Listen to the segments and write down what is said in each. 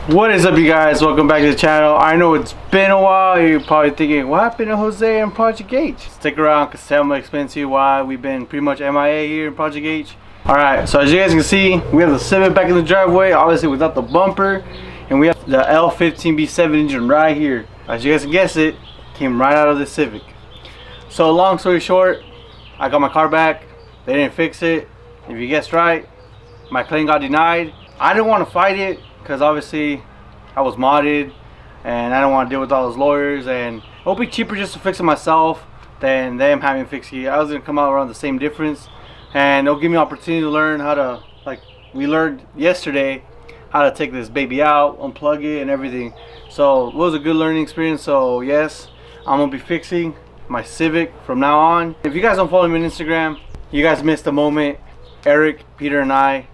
What is up, you guys? Welcome back to the channel. I know it's been a while. You're probably thinking, what happened to Jose and Project H? Stick around because Sam will explain to you why we've been pretty much MIA here in Project H. Alright, so as you guys can see, we have the Civic back in the driveway, obviously without the bumper, and we have the L15B7 engine right here. As you guys can guess, it came right out of the Civic. So long story short, I got my car back. They didn't fix it. If you guessed right, my claim got denied. I didn't want to fight it because obviously I was modded and I don't want to deal with all those lawyers, and it'll be cheaper just to fix it myself than them having to fix it. I was going to come out around the same difference, and it'll give me an opportunity to learn how to, like we learned yesterday, how to take this baby out, unplug it and everything. So it was a good learning experience. So yes, I'm going to be fixing my Civic from now on. If you guys don't follow me on Instagram, you guys missed the moment Eric, Peter and I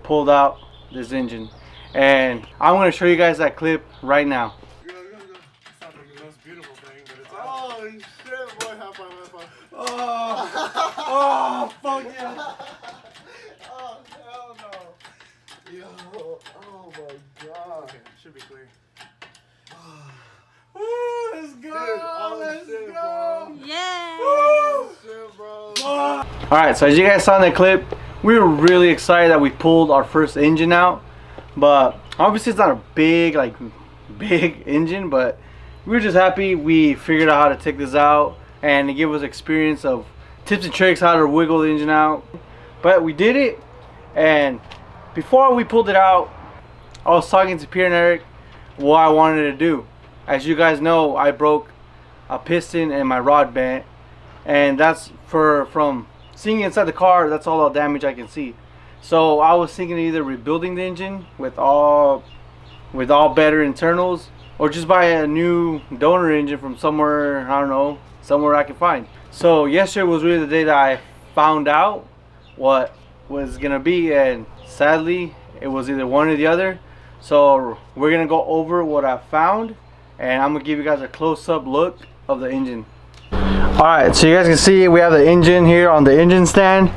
pulled out this engine, and I'm going to show you guys that clip right now. It's not the most beautiful thing, but it's oh shit, boy, high five. Oh, fuck yeah. Oh, hell no. Yo, oh my god. Okay, should be clear. Woo, let's go, dude, let's shit, go. Bro. Yeah. Woo, shit, bro. Alright, so as you guys saw in the clip, we were really excited that we pulled our first engine out, but obviously it's not a big engine, but we were just happy we figured out how to take this out and to give us experience of tips and tricks how to wiggle the engine out. But we did it, and before we pulled it out, I was talking to Pierre and Eric what I wanted to do. As you guys know, I broke a piston and my rod bent, and that's from seeing inside the car, that's all the damage I can see. So I was thinking of either rebuilding the engine with all better internals, or just buy a new donor engine from somewhere, I don't know, somewhere I can find. So yesterday was really the day that I found out what was gonna be, and sadly it was either one or the other. So we're gonna go over what I found, and I'm gonna give you guys a close-up look of the engine. Alright, so you guys can see we have the engine here on the engine stand,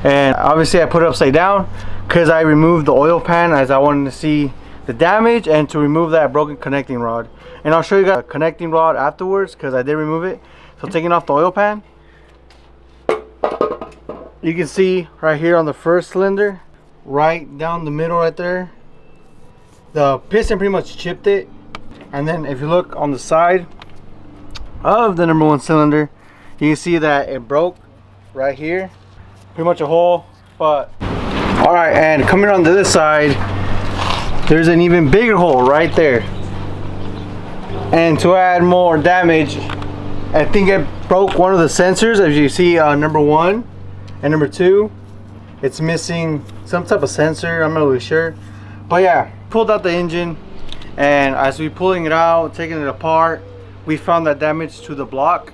and obviously I put it upside down because I removed the oil pan as I wanted to see the damage and to remove that broken connecting rod. And I'll show you guys a connecting rod afterwards because I did remove it. So taking off the oil pan, you can see right here on the first cylinder, right down the middle right there, the piston pretty much chipped it. And then if you look on the side of the number one cylinder, you can see that it broke right here, pretty much a hole. But all right, and coming on the other side, there's an even bigger hole right there. And to add more damage, I think it broke one of the sensors. As you see, number one and number two, it's missing some type of sensor, I'm not really sure. But yeah, pulled out the engine, and as we pulling it out, taking it apart, we found that damage to the block.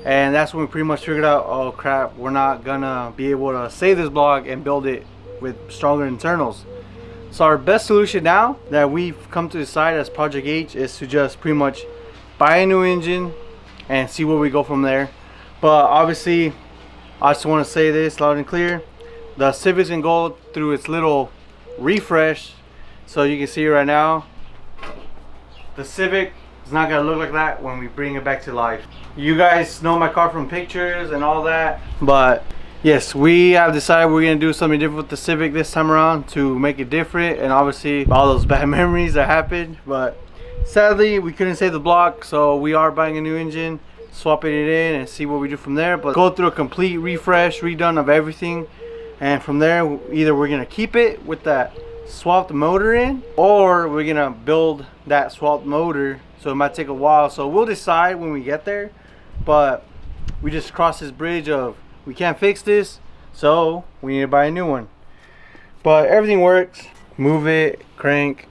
And that's when we pretty much figured out, oh crap, we're not gonna be able to save this block and build it with stronger internals. So our best solution now that we've come to decide as Project H is to just pretty much buy a new engine and see where we go from there. But obviously, I just want to say this loud and clear, the Civic's gonna go through its little refresh. So you can see right now, the Civic is not gonna look like that when we bring it back to life. You guys know my car from pictures and all that, but yes, we have decided we're gonna do something different with the Civic this time around to make it different, and obviously all those bad memories that happened. But sadly we couldn't save the block, so we are buying a new engine, swapping it in, and see what we do from there. But go through a complete refresh, redone of everything, and from there either we're gonna keep it with that swapped motor in, or we're gonna build that swapped motor. So it might take a while, so we'll decide when we get there. But we just crossed this bridge of we can't fix this, so we need to buy a new one. But everything works. Move it, crank.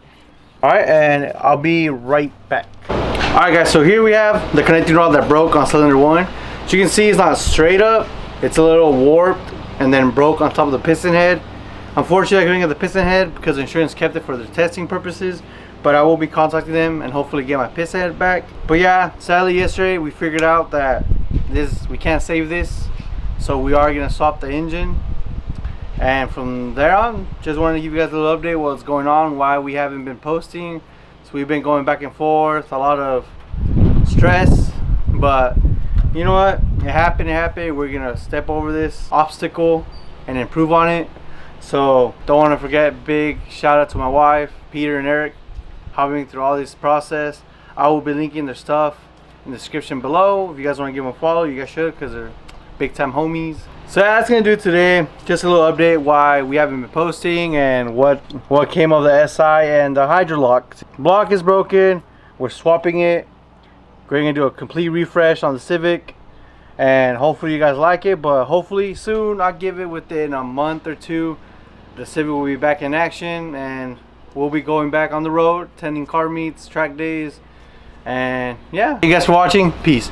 Alright, and I'll be right back. Alright guys, so here we have the connecting rod that broke on cylinder one. As you can see, it's not straight up, it's a little warped and then broke on top of the piston head. Unfortunately, I couldn't get the piston head because insurance kept it for their testing purposes, but I will be contacting them and hopefully get my piston head back. But yeah, sadly yesterday we figured out that we can't save this, so we are gonna swap the engine. And from there on, just wanted to give you guys a little update what's going on, why we haven't been posting. So we've been going back and forth, a lot of stress, but you know what, it happened. We're gonna step over this obstacle and improve on it. So don't want to forget, big shout out to my wife, Peter and Eric, helping me through all this process. I will be linking their stuff in the description below. If you guys want to give them a follow, you guys should, because they're big time homies. So that's gonna do it today. Just a little update why we haven't been posting and what came of the SI and the hydro lock. Block is broken. We're swapping it. We're gonna do a complete refresh on the Civic, and hopefully you guys like it. But hopefully soon, I'll give it within a month or two, the Civic will be back in action, and we'll be going back on the road, attending car meets, track days, and yeah. Thank you guys for watching. Peace.